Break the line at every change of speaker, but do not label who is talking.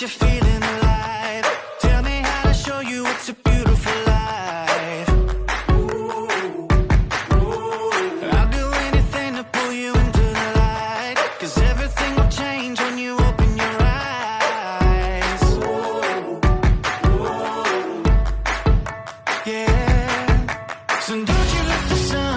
you feeling alive. Tell me how to show you it's a beautiful life. I'll do anything to pull you into the light, 'cause everything will change when you open your eyes. Yeah. So don't you let the sun